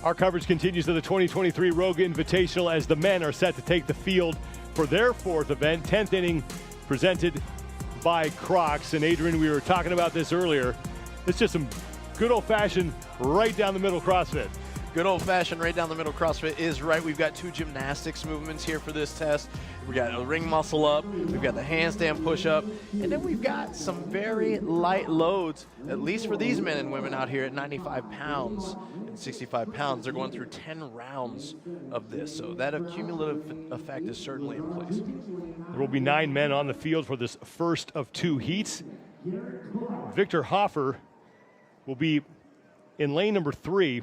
Our coverage continues of the 2023 Rogue Invitational as the men are set to take the field for their fourth event, 10th inning, presented by Crocs. And Adrian, we were talking about this earlier. It's just some good old-fashioned right down the middle CrossFit. Good old-fashioned right down the middle CrossFit is right. We've got two gymnastics movements here for this test. We got a ring muscle up, we've got the handstand push-up, and then we've got some very light loads, at least for these men and women out here at 95 pounds and 65 pounds. They're going through 10 rounds of this, so that accumulative effect is certainly in place. There will be 9 men on the field for this first of 2 heats. Victor Hoffer will be in lane number 3.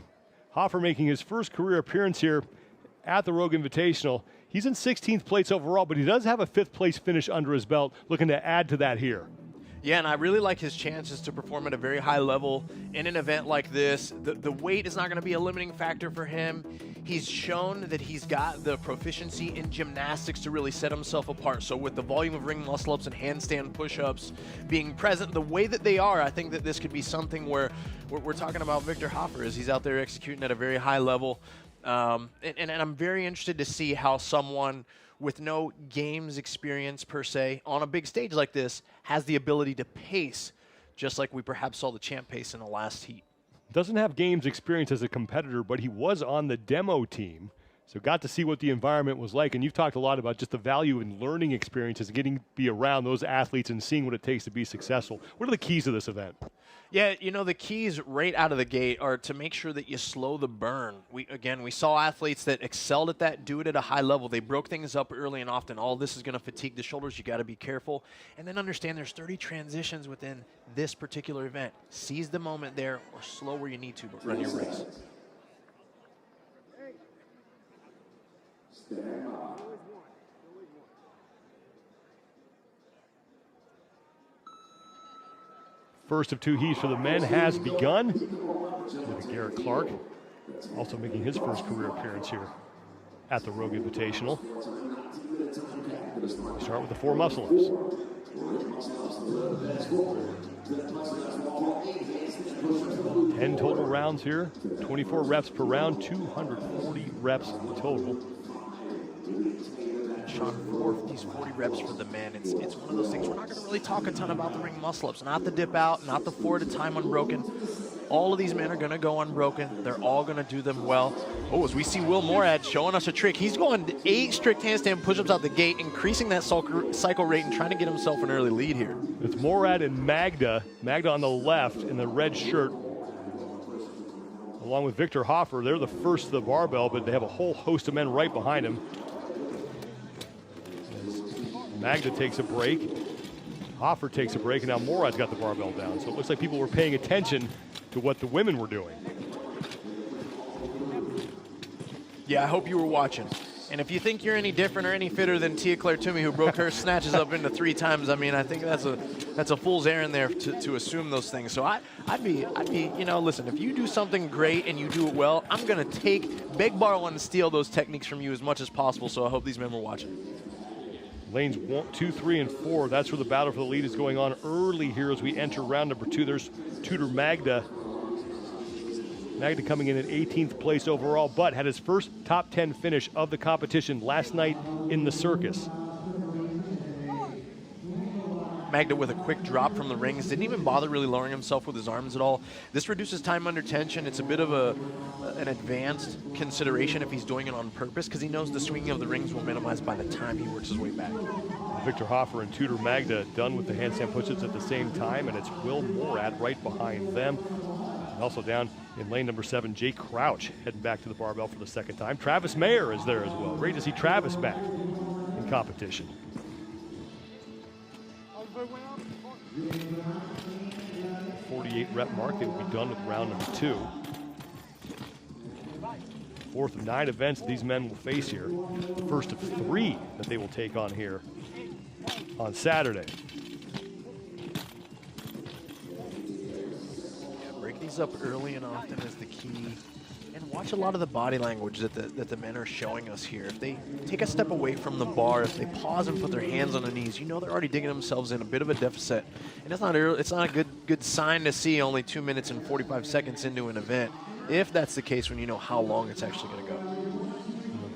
Hoffer making his first career appearance here at the Rogue Invitational. He's in 16th place overall, but he does have a 5th place finish under his belt, looking to add to that here. Yeah, and I really like his chances to perform at a very high level in an event like this. The weight is not going to be a limiting factor for him. He's shown that he's got the proficiency in gymnastics to really set himself apart. So with the volume of ring muscle-ups and handstand push-ups being present the way that they are, I think that this could be something where we're talking about Victor Hoffer as he's out there executing at a very high level. And I'm very interested to see how someone with no games experience per se on a big stage like this has the ability to pace, just like we perhaps saw the champ pace in the last heat. Doesn't have games experience as a competitor, but he was on the demo team, so got to see what the environment was like. And you've talked a lot about just the value in learning experiences, getting to be around those athletes and seeing what it takes to be successful. What are the keys to this event? Yeah, you know, the keys right out of the gate are to make sure that you slow the burn. We saw athletes that excelled at that do it at a high level. They broke things up early and often. All this is going to fatigue the shoulders. You got to be careful. And then understand there's 30 transitions within this particular event. Seize the moment there or slow where you need to, but run your race. First of 2 heats for the men has begun. With Garrett Clark also making his first career appearance here at the Rogue Invitational. We start with the 4 muscle-ups. 10 total rounds here, 24 reps per round, 240 reps total. Sean, these 40 reps for the men, it's one of those things we're not going to really talk a ton about the ring muscle-ups, not the dip out, not the 4 at a time unbroken. All of these men are going to go unbroken. They're all going to do them well. Oh, as we see Will Morad showing us a trick. He's going 8 strict handstand push-ups out the gate, increasing that cycle rate and trying to get himself an early lead here. It's Morad and Magda. Magda on the left in the red shirt, along with Victor Hoffer. They're the first to the barbell, but they have a whole host of men right behind him. Magda takes a break, Hoffer takes a break, and now Morad's got the barbell down. So it looks like people were paying attention to what the women were doing. Yeah, I hope you were watching. And if you think you're any different or any fitter than Tia Claire Toomey, who broke her snatches up into 3 times, I mean, I think that's a fool's errand there to assume those things. So I'd be, you know, listen, if you do something great and you do it well, I'm gonna beg, borrow, and steal those techniques from you as much as possible. So I hope these men were watching. Lanes 1, 2, 3, and 4. That's where the battle for the lead is going on early here as we enter round number 2. There's Tudor Magda. Magda coming in at 18th place overall, but had his first top 10 finish of the competition last night in the circus. Magda with a quick drop from the rings, didn't even bother really lowering himself with his arms at all. This reduces time under tension. It's a bit of an advanced consideration if he's doing it on purpose, because he knows the swinging of the rings will minimize by the time he works his way back. Victor Hoffer and Tudor Magda done with the handstand push-ups at the same time, and it's Will Morad right behind them. And also down in lane number 7, Jake Crouch heading back to the barbell for the 2nd time. Travis Mayer is there as well. Great to see Travis back in competition. 48 rep mark. They will be done with round number 2. 4th of 9 events these men will face here. The first of 3 that they will take on here on Saturday. Yeah, break these up early and often is the key. And watch a lot of the body language that the men are showing us here. If they take a step away from the bar, if they pause and put their hands on their knees, you know they're already digging themselves in a bit of a deficit. And it's not a good sign to see only 2 minutes and 45 seconds into an event. if that's the case when you know how long it's actually going to go.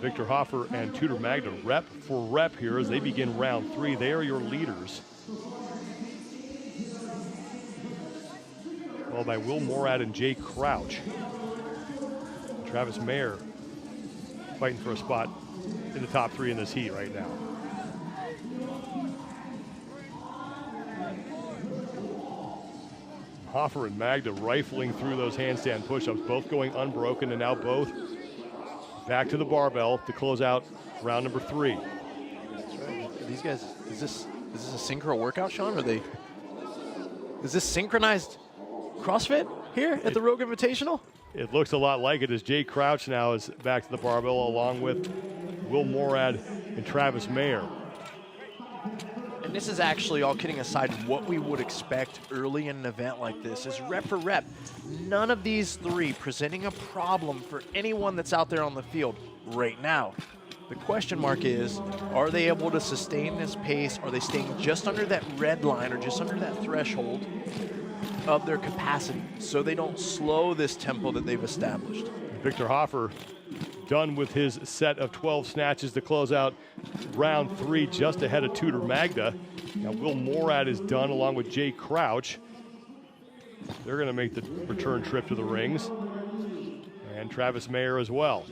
Victor Hoffer and Tudor Magda rep for rep here as they begin round 3. They are your leaders. Followed by Will Morad and Jay Crouch. Travis Mayer fighting for a spot in the top 3 in this heat right now. Hoffer and Magda rifling through those handstand push-ups, both going unbroken, and now both back to the barbell to close out round number 3. That's right. These guys, is this a synchro workout, Sean? Is this synchronized CrossFit here at the Rogue Invitational? It looks a lot like it, as Jay Crouch now is back to the barbell along with Will Morad and Travis Mayer. And this is actually, all kidding aside, what we would expect early in an event like this is rep for rep. None of these 3 presenting a problem for anyone that's out there on the field right now. The question mark is, are they able to sustain this pace? Are they staying just under that red line or just under that threshold of their capacity so they don't slow this tempo that they've established? Victor Hoffer done with his set of 12 snatches to close out round 3, just ahead of Tudor Magda. Now Will Morad is done along with Jay Crouch. They're going to make the return trip to the rings. And Travis Mayer as well.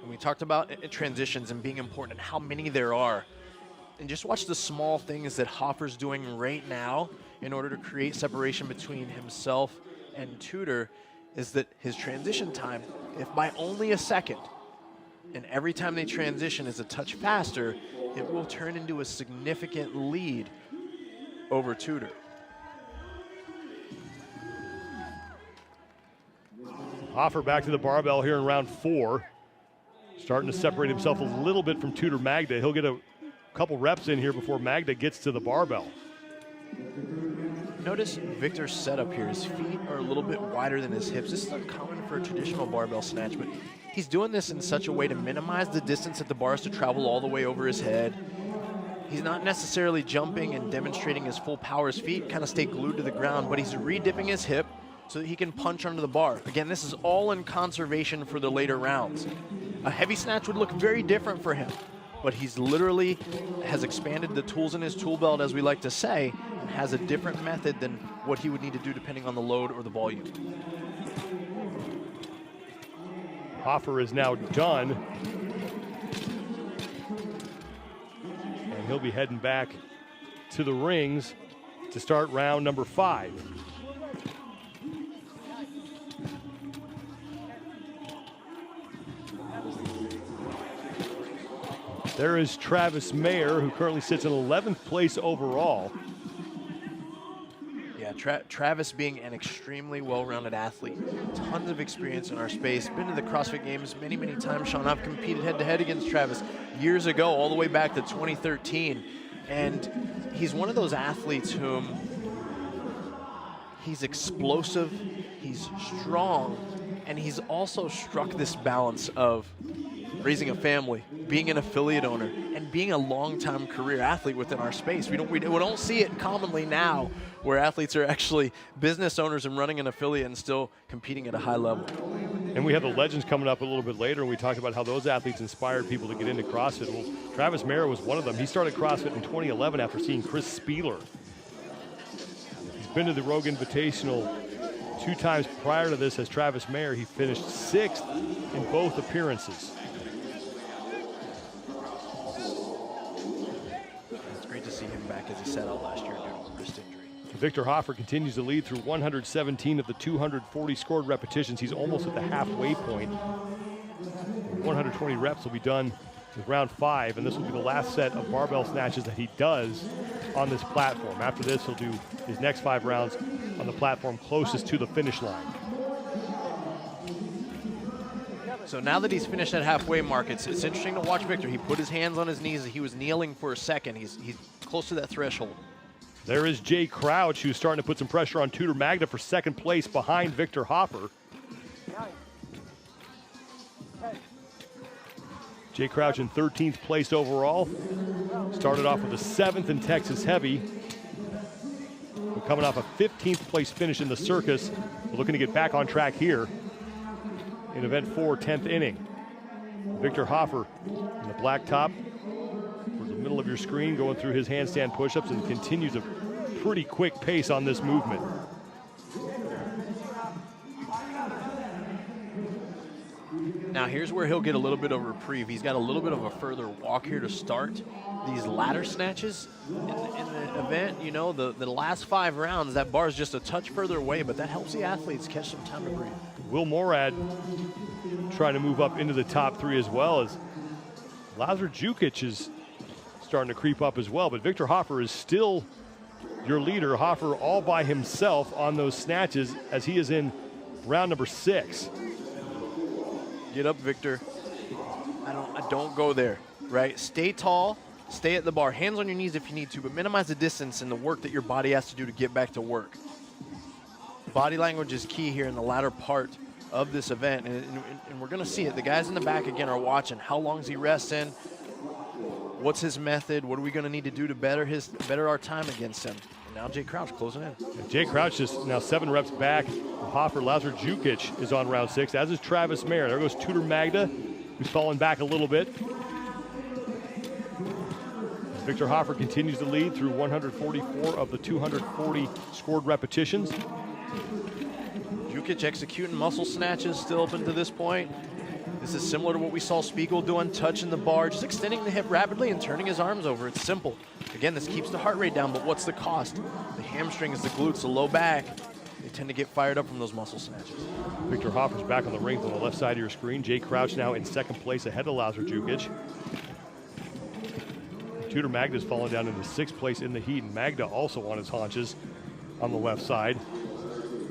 And we talked about transitions and being important and how many there are. And just watch the small things that Hoffer's doing right now in order to create separation between himself and Tudor, is that his transition time, if by only a second, and every time they transition is a touch faster, it will turn into a significant lead over Tudor. Hoffer back to the barbell here in round 4. Starting to separate himself a little bit from Tudor Magda. He'll get a couple reps in here before Magda gets to the barbell. Notice Victor's setup here. His feet are a little bit wider than his hips. This is uncommon for a traditional barbell snatch, but he's doing this in such a way to minimize the distance that the bar is to travel all the way over his head. He's not necessarily jumping and demonstrating his full power. His feet kind of stay glued to the ground, but he's re-dipping his hip so that he can punch under the bar. Again, this is all in conservation for the later rounds. A heavy snatch would look very different for him, but he's literally has expanded the tools in his tool belt, as we like to say, and has a different method than what he would need to do depending on the load or the volume. Hoffer is now done. And he'll be heading back to the rings to start round number 5. There is Travis Mayer, who currently sits in 11th place overall. Yeah, Travis being an extremely well-rounded athlete. Tons of experience in our space. Been to the CrossFit Games many, many times, Sean. I've competed head-to-head against Travis years ago, all the way back to 2013. And he's one of those athletes whom he's explosive, he's strong, and he's also struck this balance of raising a family, being an affiliate owner, and being a long-time career athlete within our space. We don't see it commonly now, where athletes are actually business owners and running an affiliate and still competing at a high level. And we have the legends coming up a little bit later, and we talked about how those athletes inspired people to get into CrossFit. Well, Travis Mayer was one of them. He started CrossFit in 2011 after seeing Chris Spieler. He's been to the Rogue Invitational 2 times prior to this as Travis Mayer. He finished 6th in both appearances. As he set out last year due to a wrist injury. Victor Hoffer continues to lead through 117 of the 240 scored repetitions. He's almost at the halfway point. 120 reps will be done with round 5, and this will be the last set of barbell snatches that he does on this platform. After this, he'll do his next 5 rounds on the platform closest to the finish line. So now that he's finished that halfway mark, it's interesting to watch Victor. He put his hands on his knees. He was kneeling for a second. He's close to that threshold. There is Jay Crouch, who's starting to put some pressure on Tudor Magda for 2nd place behind Victor Hoffer. Jay Crouch in 13th place overall. Started off with a 7th in Texas Heavy. We're coming off a 15th place finish in the Circus. We're looking to get back on track here. in event 4, 10th inning. Victor Hoffer in the black top towards the middle of your screen, going through his handstand push-ups, and continues a pretty quick pace on this movement. Now here's where he'll get a little bit of reprieve. He's got a little bit of a further walk here to start these ladder snatches in the event. You know, the last 5 rounds, that bar is just a touch further away, but that helps the athletes catch some time to breathe. Will Morad trying to move up into the top 3 as well, as Lazar Jukic is starting to creep up as well, but Victor Hoffer is still your leader. Hoffer all by himself on those snatches as he is in round number 6. Get up, Victor. I don't go there, right? Stay tall, stay at the bar. Hands on your knees if you need to, but minimize the distance and the work that your body has to do to get back to work. Body language is key here in the latter part of this event, and we're going to see it. The guys in the back, again, are watching. How long is he resting? What's his method? What are we going to need to do to better our time against him? And now Jay Crouch closing in. And Jay Crouch is now 7 reps back. Hoffer. Lazar Jukic is on round 6, as is Travis Mayer. There goes Tudor Magda, who's fallen back a little bit. Victor Hoffer continues to lead through 144 of the 240 scored repetitions. Jukic executing muscle snatches still up until this point. This is similar to what we saw Spiegel doing, touching the bar, just extending the hip rapidly and turning his arms over. It's simple. Again, this keeps the heart rate down, but what's the cost? The hamstrings, the glutes, the low back, they tend to get fired up from those muscle snatches. Victor Hoffer's back on the rings on the left side of your screen. Jay Crouch now in 2nd place ahead of Lazar Jukic. Tudor Magda's fallen down into 6th place in the heat, and Magda also on his haunches on the left side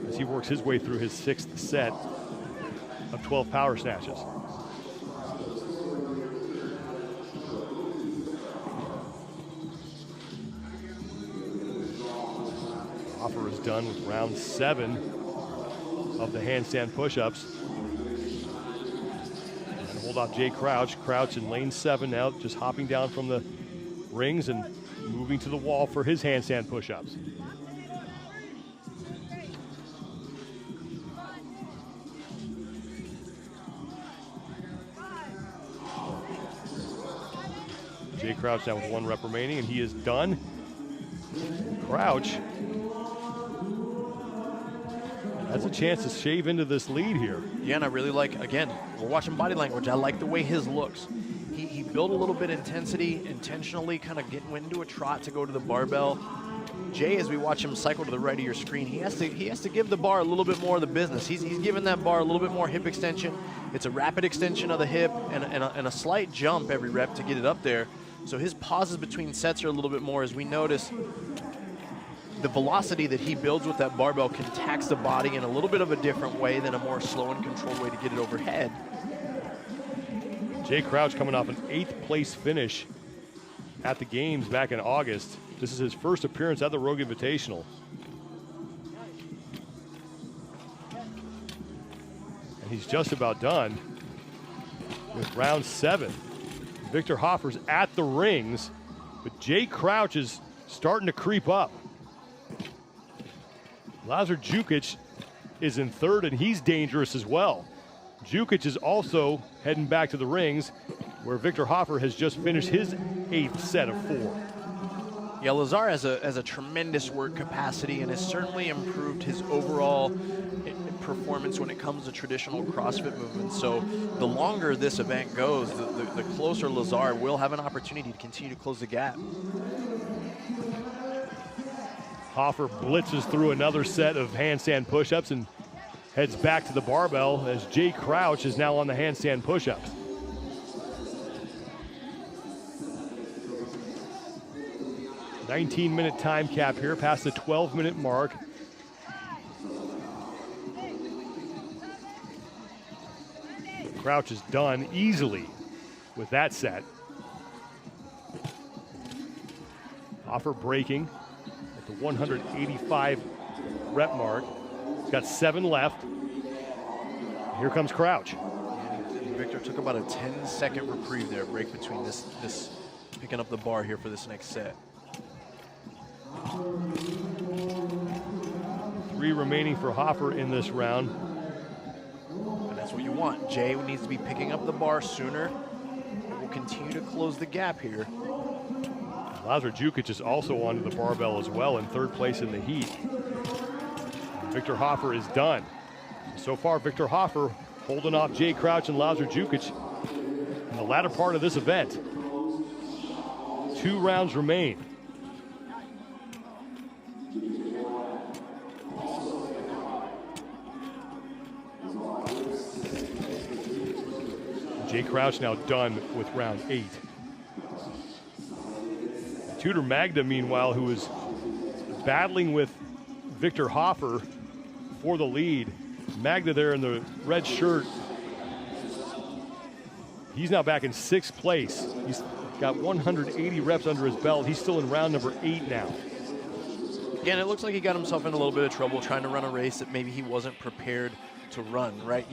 as he works his way through his 6th set of 12 power snatches. Hoffer is done with round 7 of the handstand push-ups. And hold off Jay Crouch. Crouch in lane 7 now, just hopping down from the rings and moving to the wall for his handstand push-ups. Jay Crouch now with 1 rep remaining, and he is done. Crouch has a chance to shave into this lead here. Yeah, and I really like, again, we're watching body language. I like the way his looks. He built a little bit of intensity, intentionally kind of went into a trot to go to the barbell. Jay, as we watch him cycle to the right of your screen, he has to give the bar a little bit more of the business. He's giving that bar a little bit more hip extension. It's a rapid extension of the hip and a slight jump every rep to get it up there. So his pauses between sets are a little bit more, as we notice the velocity that he builds with that barbell can tax the body in a little bit of a different way than a more slow and controlled way to get it overhead. Jay Crouch coming off an 8th place finish at the games back in August. This is his first appearance at the Rogue Invitational. And he's just about done with round 7. Victor Hoffer's at the rings, but Jay Crouch is starting to creep up. Lazar Jukic is in 3rd, and he's dangerous as well. Jukic is also heading back to the rings, where Victor Hoffer has just finished his 8th set of 4. Yeah, Lazar has a tremendous work capacity and has certainly improved his overall performance when it comes to traditional CrossFit movements. So the longer this event goes, the closer Lazar will have an opportunity to continue to close the gap. Hoffer blitzes through another set of handstand push-ups and heads back to the barbell as Jay Crouch is now on the handstand push-ups. "19-minute time cap here, past the 12-minute mark. Crouch is done easily with that set. Hoffer breaking at the 185 rep mark. He's got 7 left. Here comes Crouch. Victor took about a 10-second reprieve there, break between this picking up the bar here for this next set. 3 remaining for Hoffer in this round. And that's what you want. want. Jay needs to be picking up the bar sooner. We'll continue to close the gap here. Lazar Jukic is also onto the barbell as well in third place in the heat. Victor Hoffer is done. So far, Victor Hoffer holding off Jay Crouch and Lazar Jukic in the latter part of this event. 2 rounds remain. Jay Crouch now done with round 8. Tudor Magda, meanwhile, who is battling with Victor Hoffer for the lead. Magda there in the red shirt. He's now back in 6th place. He's got 180 reps under his belt. He's still in round number 8 now. Again, it looks like he got himself in a little bit of trouble trying to run a race that maybe he wasn't prepared to run, right?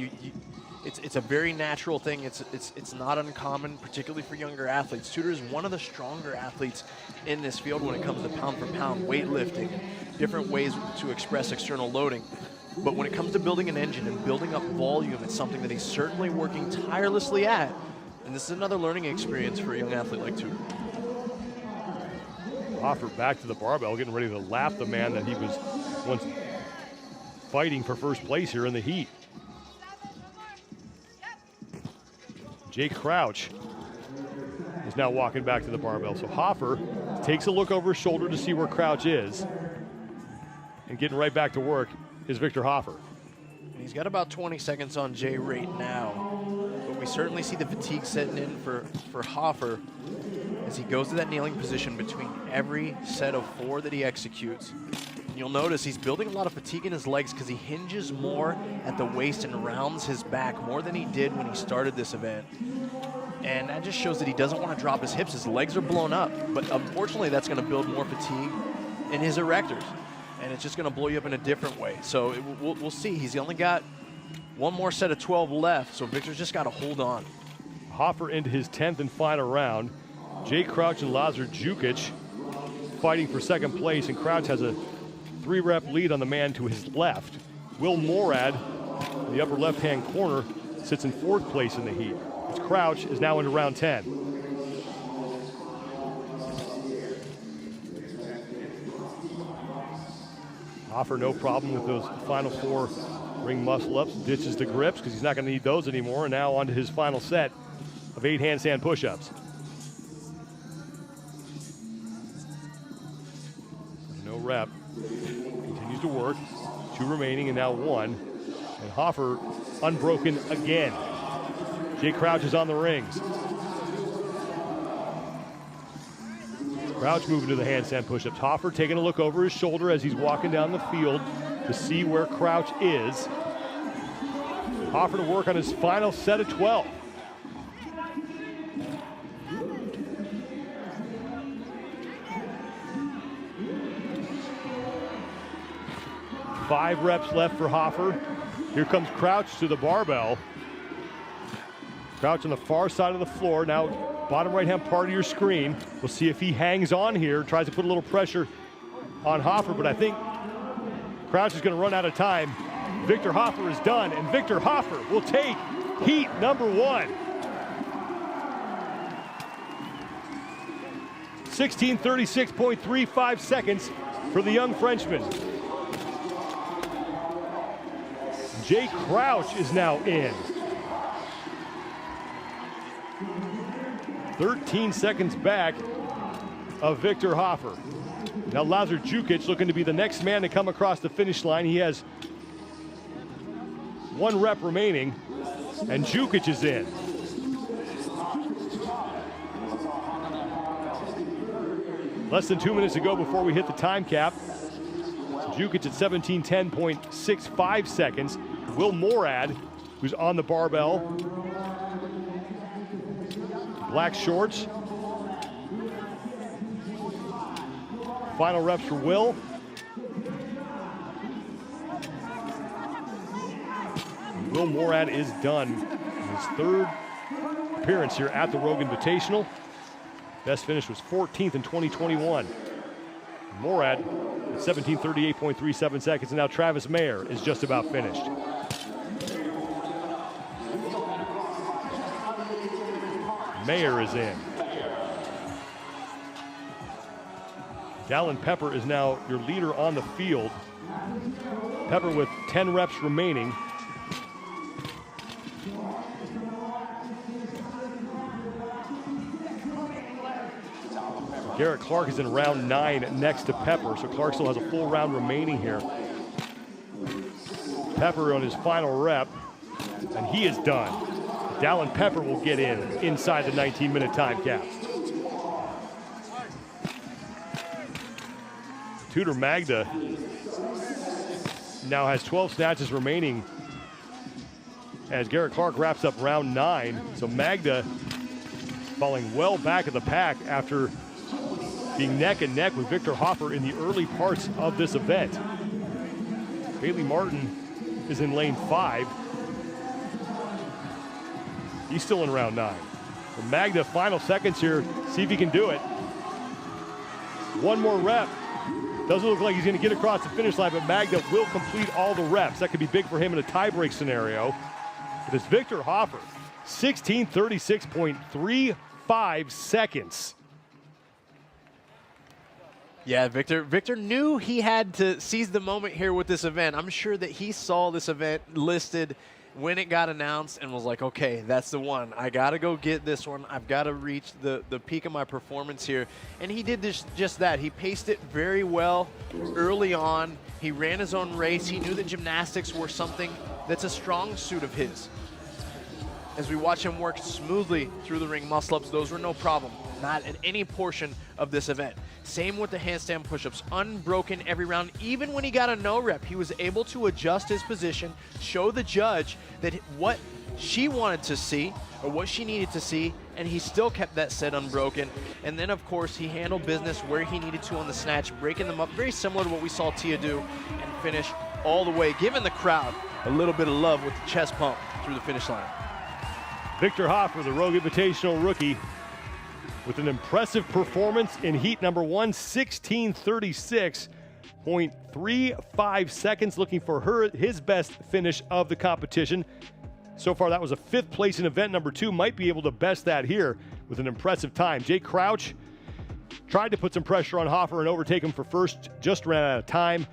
It's a very natural thing. It's not uncommon, particularly for younger athletes. Tudor is one of the stronger athletes in this field when it comes to pound for pound, weightlifting, different ways to express external loading. But when it comes to building an engine and building up volume, it's something that he's certainly working tirelessly at. And this is another learning experience for a young athlete like Tudor. Hoffer back to the barbell, getting ready to lap the man that he was once fighting for first place here in the heat. Jay Crouch is now walking back to the barbell. So Hoffer takes a look over his shoulder to see where Crouch is. And getting right back to work is Victor Hoffer. He's got about 20 seconds on Jay right now. But we certainly see the fatigue setting in for Hoffer as he goes to that kneeling position between every set of 4 that he executes. You'll notice he's building a lot of fatigue in his legs because he hinges more at the waist and rounds his back more than he did when he started this event. And that just shows that he doesn't want to drop his hips. His legs are blown up, but unfortunately that's going to build more fatigue in his erectors. And it's just going to blow you up in a different way. So we'll see. He's only got 1 more set of 12 left, so Victor's just got to hold on. Hoffer into his 10th and final round. Jay Crouch and Lazar Jukic fighting for 2nd place, and Crouch has a 3-rep lead on the man to his left. Will Morad, in the upper left-hand corner, sits in 4th place in the heat. As Crouch is now into round 10. Hoffer no problem with those final 4 ring muscle-ups, ditches to grips, because he's not going to need those anymore. And now on to his final set of 8 handstand push-ups. No rep. Continues to work. 2 remaining and now 1. And Hoffer unbroken again. Jay Crouch is on the rings. Crouch moving to the handstand push-ups. Hoffer taking a look over his shoulder as he's walking down the field to see where Crouch is. Hoffer to work on his final set of 12. Five reps left for Hoffer. Here comes Crouch to the barbell. Crouch on the far side of the floor. Now, bottom right-hand part of your screen. We'll see if he hangs on here, tries to put a little pressure on Hoffer, but I think Crouch is going to run out of time. Victor Hoffer is done, and Victor Hoffer will take heat number 1. 16:36.35 seconds for the young Frenchman. Jay Crouch is now in. 13 seconds back of Victor Hoffer. Now Lazar Jukic looking to be the next man to come across the finish line. He has 1 rep remaining, and Jukic is in. Less than 2 minutes to go before we hit the time cap. Jukic at 17:10.65 seconds. Will Morad, who's on the barbell. Black shorts. Final reps for Will. Will Morad is done. His 3rd appearance here at the Rogue Invitational. Best finish was 14th in 2021. Morad at 17:38.37 seconds, and now Travis Mayer is just about finished. Mayer is in. Dallin Pepper is now your leader on the field. Pepper with 10 reps remaining. Garrett Clark is in round 9 next to Pepper, so Clark still has a full round remaining here. Pepper on his final rep, and he is done. Dallin Pepper will get in inside the 19-minute time cap. Tudor Magda now has 12 snatches remaining as Garrett Clark wraps up round 9. So Magda falling well back of the pack after being neck and neck with Victor Hoffer in the early parts of this event. Bailey Martin is in lane 5. He's still in round 9. So Magda, final seconds here, see if he can do it. One more rep. Doesn't look like he's gonna get across the finish line, but Magda will complete all the reps. That could be big for him in a tiebreak scenario. But it's Victor Hoffer, 16:36.35 seconds. Yeah, Victor knew he had to seize the moment here with this event. I'm sure that he saw this event listed when it got announced and was like, okay, that's the one. I got to go get this one. I've got to reach the peak of my performance here. And he did just that. He paced it very well early on. He ran his own race. He knew that gymnastics were something that's a strong suit of his. As we watch him work smoothly through the ring muscle-ups, those were no problem. Not in any portion of this event. Same with the handstand push-ups, unbroken every round. Even when he got a no rep, he was able to adjust his position, show the judge that what she wanted to see or what she needed to see, and he still kept that set unbroken. And then, of course, he handled business where he needed to on the snatch, breaking them up, very similar to what we saw Tia do, and finish all the way, giving the crowd a little bit of love with the chest pump through the finish line. Victor Hoffer, the Rogue Invitational rookie, with an impressive performance in heat number 1, 16:36.35 seconds, looking for his best finish of the competition. So far, that was a 5th place in event number 2. Might be able to best that here with an impressive time. Jake Crouch tried to put some pressure on Hoffer and overtake him for first, just ran out of time.